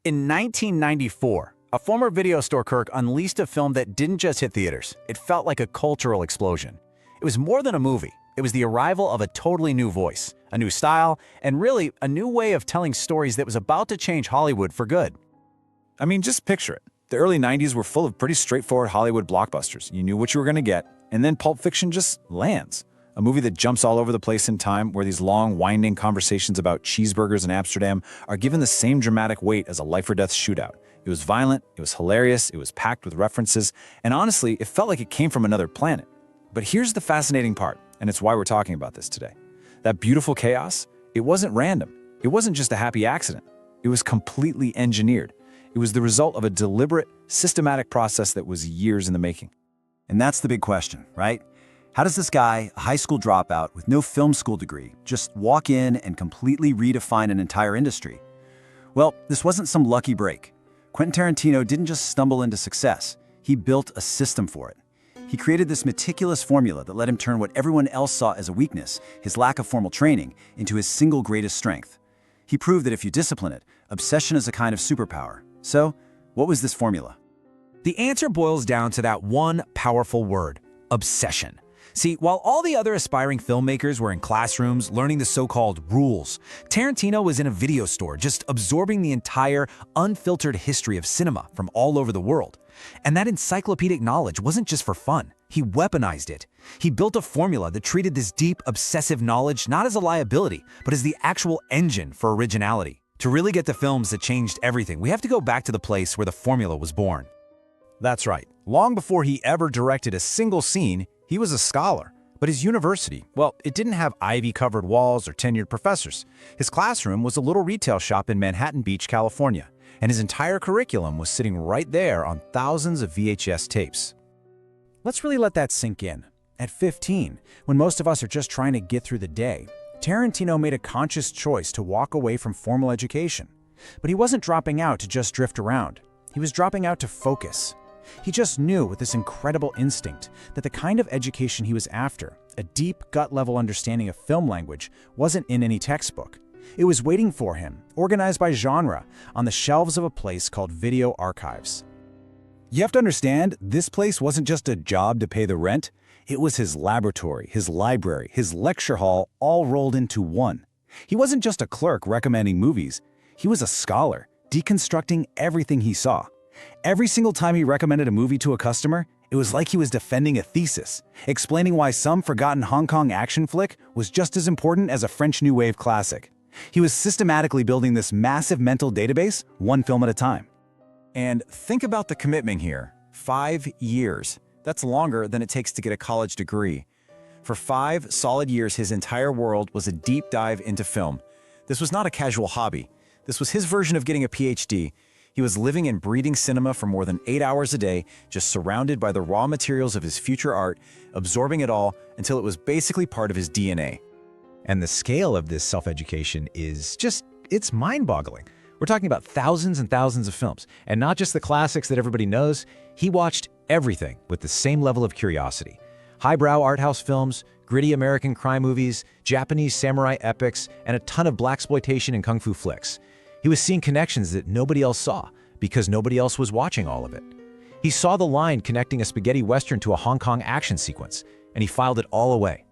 In 1994, a former video store clerk unleashed a film that didn't just hit theaters. It felt like a cultural explosion. It was more than a movie. It was the arrival of a totally new voice, a new style, and really a new way of telling stories that was about to change Hollywood for good. I mean, just picture it. The early 90s were full of pretty straightforward Hollywood blockbusters. You knew what you were going to get, and then Pulp Fiction just lands. A movie that jumps all over the place in time, where these long, winding conversations about cheeseburgers in Amsterdam are given the same dramatic weight as a life-or-death shootout. It was violent, it was hilarious, it was packed with references, and honestly, it felt like it came from another planet. But here's the fascinating part, and it's why we're talking about this today. That beautiful chaos, it wasn't random. It wasn't just a happy accident. It was completely engineered. It was the result of a deliberate, systematic process that was years in the making. And that's the big question, right? How does this guy, a high school dropout with no film school degree, just walk in and completely redefine an entire industry? Well, this wasn't some lucky break. Quentin Tarantino didn't just stumble into success. He built a system for it. He created this meticulous formula that let him turn what everyone else saw as a weakness, his lack of formal training, into his single greatest strength. He proved that if you discipline it, obsession is a kind of superpower. So, what was this formula? The answer boils down to that one powerful word: obsession. See, while all the other aspiring filmmakers were in classrooms learning the so-called rules, Tarantino was in a video store just absorbing the entire, unfiltered history of cinema from all over the world. And that encyclopedic knowledge wasn't just for fun. He weaponized it. He built a formula that treated this deep, obsessive knowledge not as a liability, but as the actual engine for originality. To really get the films that changed everything, we have to go back to the place where the formula was born. That's right. Long before he ever directed a single scene, he was a scholar. But his university, well, it didn't have ivy-covered walls or tenured professors. His classroom was a little retail shop in Manhattan Beach, California, and his entire curriculum was sitting right there on thousands of VHS tapes. Let's really let that sink in. At 15, when most of us are just trying to get through the day, Tarantino made a conscious choice to walk away from formal education. But he wasn't dropping out to just drift around. He was dropping out to focus. He just knew with this incredible instinct that the kind of education he was after, a deep gut-level understanding of film language, wasn't in any textbook. It was waiting for him, organized by genre, on the shelves of a place called Video Archives. You have to understand, this place wasn't just a job to pay the rent. It was his laboratory, his library, his lecture hall, all rolled into one. He wasn't just a clerk recommending movies. He was a scholar, deconstructing everything he saw. Every single time he recommended a movie to a customer, it was like he was defending a thesis, explaining why some forgotten Hong Kong action flick was just as important as a French New Wave classic. He was systematically building this massive mental database, one film at a time. And think about the commitment here. 5 years. That's longer than it takes to get a college degree. For 5 solid years, his entire world was a deep dive into film. This was not a casual hobby. This was his version of getting a PhD. He was living and breathing cinema for more than 8 hours a day, just surrounded by the raw materials of his future art, absorbing it all until it was basically part of his DNA. And the scale of this self-education is it's mind-boggling. We're talking about thousands and thousands of films, and not just the classics that everybody knows. He watched everything with the same level of curiosity. Highbrow art house films, gritty American crime movies, Japanese samurai epics, and a ton of blaxploitation and kung fu flicks. He was seeing connections that nobody else saw because nobody else was watching all of it. He saw the line connecting a spaghetti western to a Hong Kong action sequence, and he filed it all away.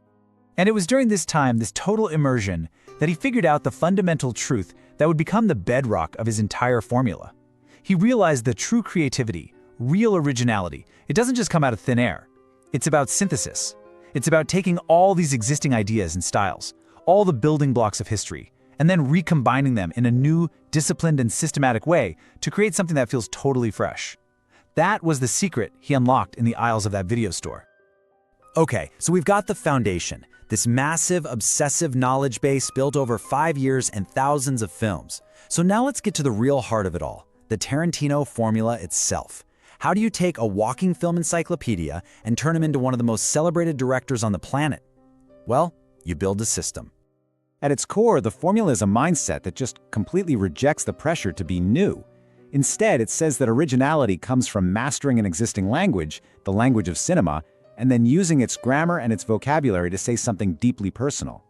And it was during this time, this total immersion, that he figured out the fundamental truth that would become the bedrock of his entire formula. He realized that true creativity, real originality, it doesn't just come out of thin air. It's about synthesis. It's about taking all these existing ideas and styles, all the building blocks of history, and then recombining them in a new, disciplined and systematic way to create something that feels totally fresh. That was the secret he unlocked in the aisles of that video store. Okay, so we've got the foundation, this massive, obsessive knowledge base built over 5 years and thousands of films. So now let's get to the real heart of it all, the Tarantino formula itself. How do you take a walking film encyclopedia and turn him into one of the most celebrated directors on the planet? Well, you build a system. At its core, the formula is a mindset that just completely rejects the pressure to be new. Instead, it says that originality comes from mastering an existing language, the language of cinema, and then using its grammar and its vocabulary to say something deeply personal.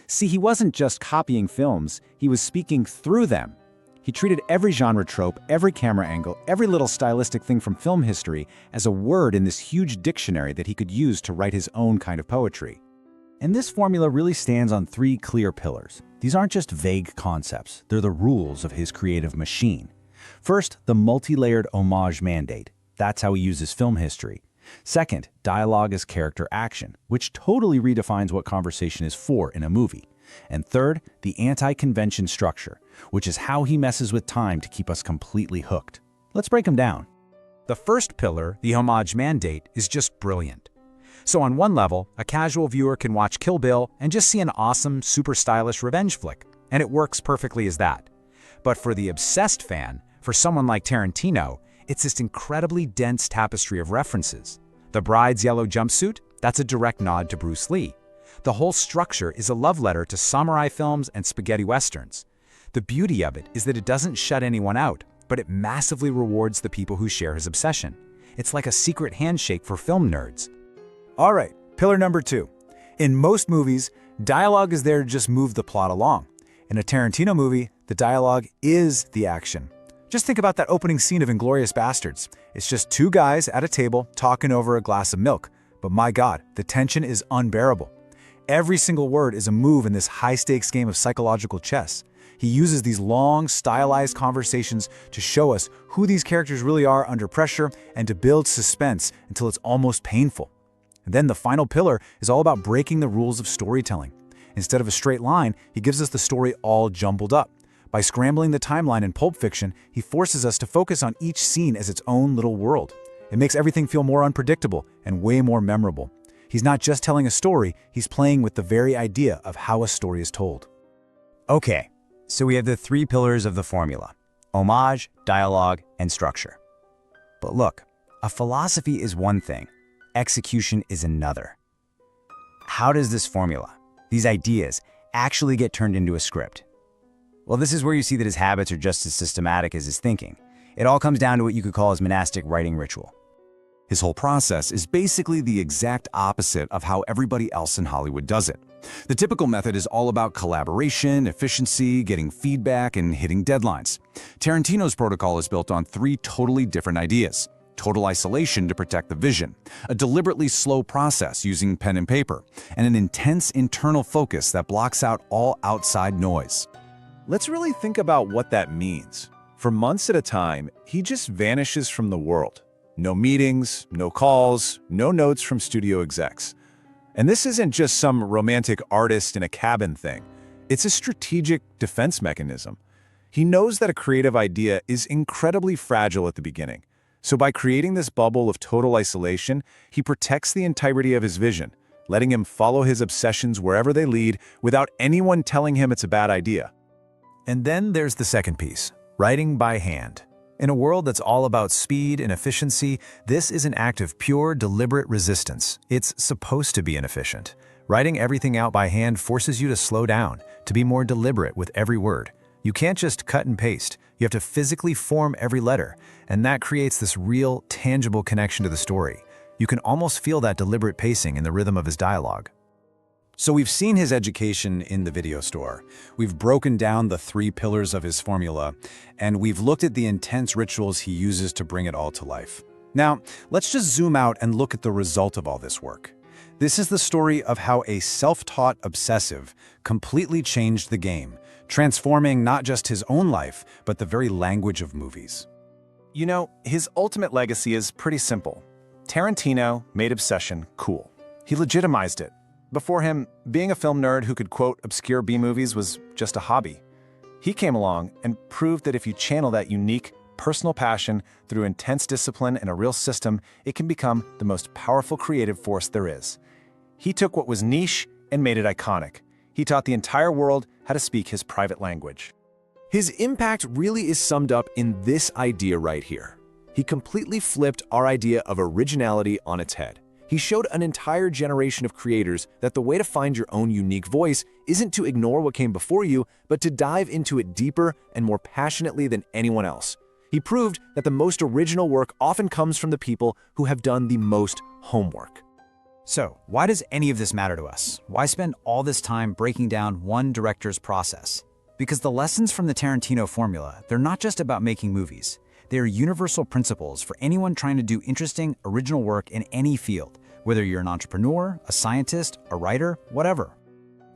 See, he wasn't just copying films, he was speaking through them. He treated every genre trope, every camera angle, every little stylistic thing from film history as a word in this huge dictionary that he could use to write his own kind of poetry. And this formula really stands on three clear pillars. These aren't just vague concepts, they're the rules of his creative machine. First, the multilayered homage mandate. That's how he uses film history. Second, dialogue as character action, which totally redefines what conversation is for in a movie. And third, the anti-convention structure, which is how he messes with time to keep us completely hooked. Let's break them down. The first pillar, the homage mandate, is just brilliant. So on one level, a casual viewer can watch Kill Bill and just see an awesome, super stylish revenge flick, and it works perfectly as that. But for the obsessed fan, for someone like Tarantino, it's this incredibly dense tapestry of references. The bride's yellow jumpsuit? That's a direct nod to Bruce Lee. The whole structure is a love letter to samurai films and spaghetti westerns. The beauty of it is that it doesn't shut anyone out, but it massively rewards the people who share his obsession. It's like a secret handshake for film nerds. All right, pillar number 2. In most movies, dialogue is there to just move the plot along. In a Tarantino movie, the dialogue is the action. Just think about that opening scene of Inglourious Basterds. It's just two guys at a table talking over a glass of milk. But my God, the tension is unbearable. Every single word is a move in this high-stakes game of psychological chess. He uses these long, stylized conversations to show us who these characters really are under pressure and to build suspense until it's almost painful. And then the final pillar is all about breaking the rules of storytelling. Instead of a straight line, he gives us the story all jumbled up. By scrambling the timeline in Pulp Fiction, he forces us to focus on each scene as its own little world. It makes everything feel more unpredictable and way more memorable. He's not just telling a story, he's playing with the very idea of how a story is told. Okay, so we have the three pillars of the formula: homage, dialogue, and structure. But look, a philosophy is one thing, execution is another. How does this formula, these ideas, actually get turned into a script? Well, this is where you see that his habits are just as systematic as his thinking. It all comes down to what you could call his monastic writing ritual. His whole process is basically the exact opposite of how everybody else in Hollywood does it. The typical method is all about collaboration, efficiency, getting feedback, and hitting deadlines. Tarantino's protocol is built on three totally different ideas: total isolation to protect the vision, a deliberately slow process using pen and paper, and an intense internal focus that blocks out all outside noise. Let's really think about what that means. For months at a time, he just vanishes from the world. No meetings, no calls, no notes from studio execs. And this isn't just some romantic artist in a cabin thing. It's a strategic defense mechanism. He knows that a creative idea is incredibly fragile at the beginning. So by creating this bubble of total isolation, he protects the integrity of his vision, letting him follow his obsessions wherever they lead without anyone telling him it's a bad idea. And then there's the second piece, writing by hand. In a world that's all about speed and efficiency, this is an act of pure, deliberate resistance. It's supposed to be inefficient. Writing everything out by hand forces you to slow down, to be more deliberate with every word. You can't just cut and paste. You have to physically form every letter, and that creates this real, tangible connection to the story. You can almost feel that deliberate pacing in the rhythm of his dialogue. So we've seen his education in the video store. We've broken down the three pillars of his formula, and we've looked at the intense rituals he uses to bring it all to life. Now, let's just zoom out and look at the result of all this work. This is the story of how a self-taught obsessive completely changed the game, transforming not just his own life, but the very language of movies. You know, his ultimate legacy is pretty simple. Tarantino made obsession cool. He legitimized it. Before him, being a film nerd who could quote obscure B-movies was just a hobby. He came along and proved that if you channel that unique, personal passion through intense discipline and a real system, it can become the most powerful creative force there is. He took what was niche and made it iconic. He taught the entire world how to speak his private language. His impact really is summed up in this idea right here. He completely flipped our idea of originality on its head. He showed an entire generation of creators that the way to find your own unique voice isn't to ignore what came before you, but to dive into it deeper and more passionately than anyone else. He proved that the most original work often comes from the people who have done the most homework. So, why does any of this matter to us? Why spend all this time breaking down one director's process? Because the lessons from the Tarantino Formula, they're not just about making movies. They are universal principles for anyone trying to do interesting, original work in any field, whether you're an entrepreneur, a scientist, a writer, whatever.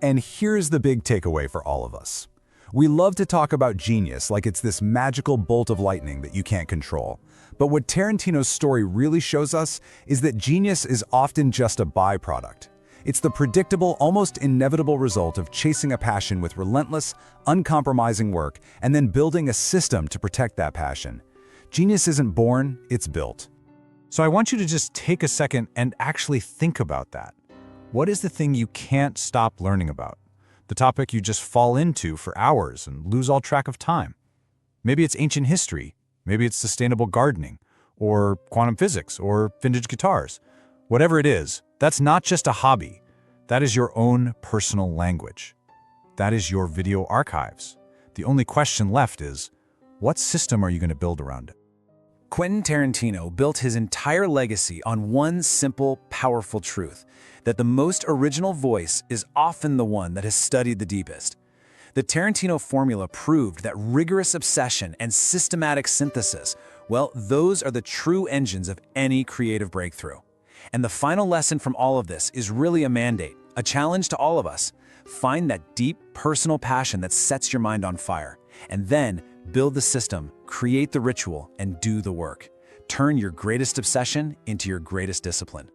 And here's the big takeaway for all of us. We love to talk about genius like it's this magical bolt of lightning that you can't control. But what Tarantino's story really shows us is that genius is often just a byproduct. It's the predictable, almost inevitable result of chasing a passion with relentless, uncompromising work and then building a system to protect that passion. Genius isn't born, it's built. So I want you to just take a second and actually think about that. What is the thing you can't stop learning about? The topic you just fall into for hours and lose all track of time? Maybe it's ancient history, maybe it's sustainable gardening, or quantum physics, or vintage guitars. Whatever it is, that's not just a hobby. That is your own personal language. That is your video archives. The only question left is, what system are you going to build around it? Quentin Tarantino built his entire legacy on one simple, powerful truth, that the most original voice is often the one that has studied the deepest. The Tarantino Formula proved that rigorous obsession and systematic synthesis, well, those are the true engines of any creative breakthrough. And the final lesson from all of this is really a mandate, a challenge to all of us. Find that deep, personal passion that sets your mind on fire, and then build the system, create the ritual, and do the work. Turn your greatest obsession into your greatest discipline.